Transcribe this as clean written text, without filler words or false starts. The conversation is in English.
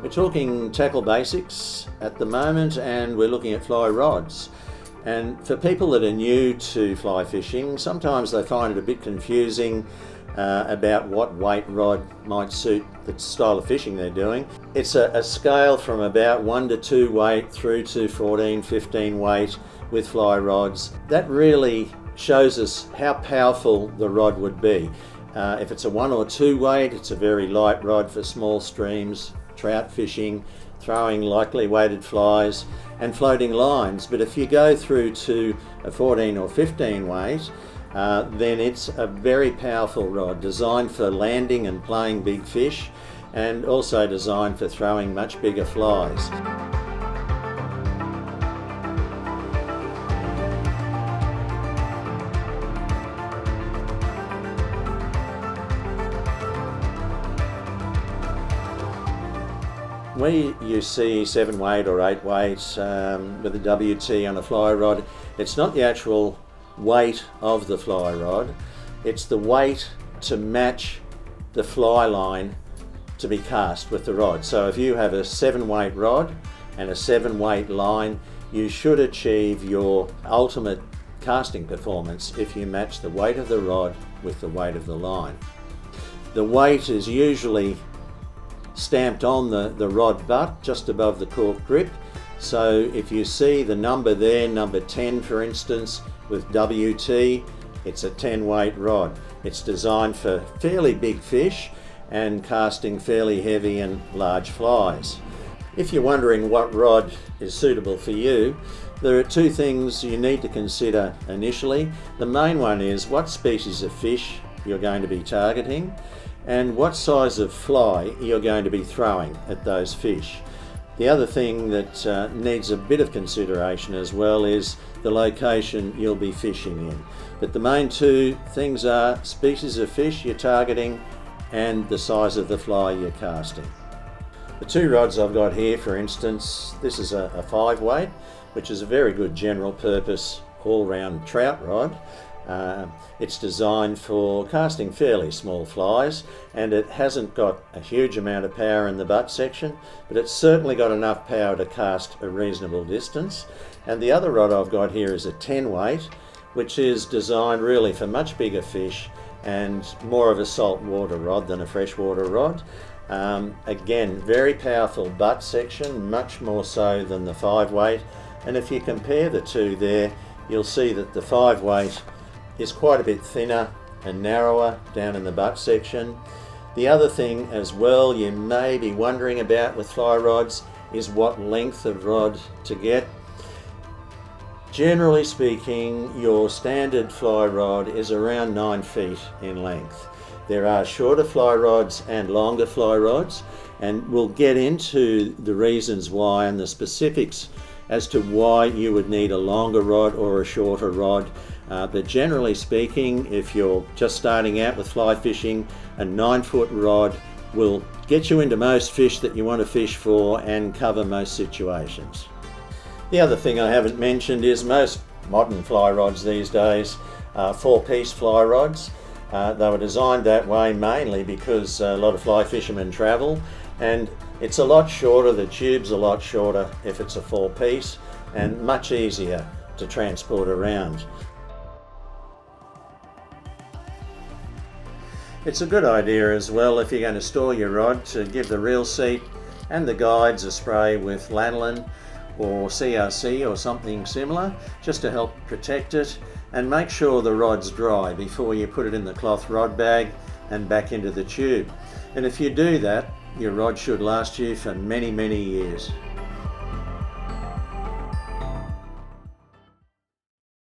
We're talking tackle basics at the moment, and we're looking at fly rods. And for people that are new to fly fishing, sometimes they find it a bit confusing about what weight rod might suit the style of fishing they're doing. It's a scale from about 1 to 2 weight through to 14, 15 weight with fly rods. That really shows us how powerful the rod would be. If it's a 1 or 2 weight, it's a very light rod for small streams, trout fishing, throwing lightly weighted flies and floating lines. But if you go through to a 14 or 15 weight, then it's a very powerful rod designed for landing and playing big fish, and also designed for throwing much bigger flies. Where you see 7 weight or 8 weight with a WT on a fly rod, it's not the actual weight of the fly rod, it's the weight to match the fly line to be cast with the rod. So if you have a 7 weight rod and a 7 weight line, you should achieve your ultimate casting performance if you match the weight of the rod with the weight of the line. The weight is usually stamped on the rod butt just above the cork grip. So if you see the number there, number 10 for instance, with WT, it's a 10 weight rod. It's designed for fairly big fish and casting fairly heavy and large flies. If you're wondering what rod is suitable for you, there are 2 things you need to consider initially. The main one is what species of fish you're going to be targeting and what size of fly you're going to be throwing at those fish. The other thing that needs a bit of consideration as well is the location you'll be fishing in. But the main 2 things are species of fish you're targeting and the size of the fly you're casting. The 2 rods I've got here, for instance, this is a 5 weight, which is a very good general purpose all-round trout rod. It's designed for casting fairly small flies, and it hasn't got a huge amount of power in the butt section, but it's certainly got enough power to cast a reasonable distance. And the other rod I've got here is a 10 weight, which is designed really for much bigger fish and more of a saltwater rod than a freshwater rod. Again, very powerful butt section, much more so than the 5 weight. And if you compare the 2 there, you'll see that the 5 weight is quite a bit thinner and narrower down in the butt section. The other thing as well you may be wondering about with fly rods is what length of rod to get. Generally speaking, your standard fly rod is around 9 feet in length. There are shorter fly rods and longer fly rods, and we'll get into the reasons why and the specifics as to why you would need a longer rod or a shorter rod. But generally speaking, if you're just starting out with fly fishing, a 9-foot rod will get you into most fish that you want to fish for and cover most situations. The other thing I haven't mentioned is most modern fly rods these days are 4-piece fly rods. They were designed that way mainly because a lot of fly fishermen travel, and it's a lot shorter, the tube's a lot shorter if it's a 4-piece, and much easier to transport around. It's a good idea as well, if you're going to store your rod, to give the reel seat and the guides a spray with lanolin or CRC or something similar, just to help protect it, and make sure the rod's dry before you put it in the cloth rod bag and back into the tube. And if you do that, your rod should last you for many, many years.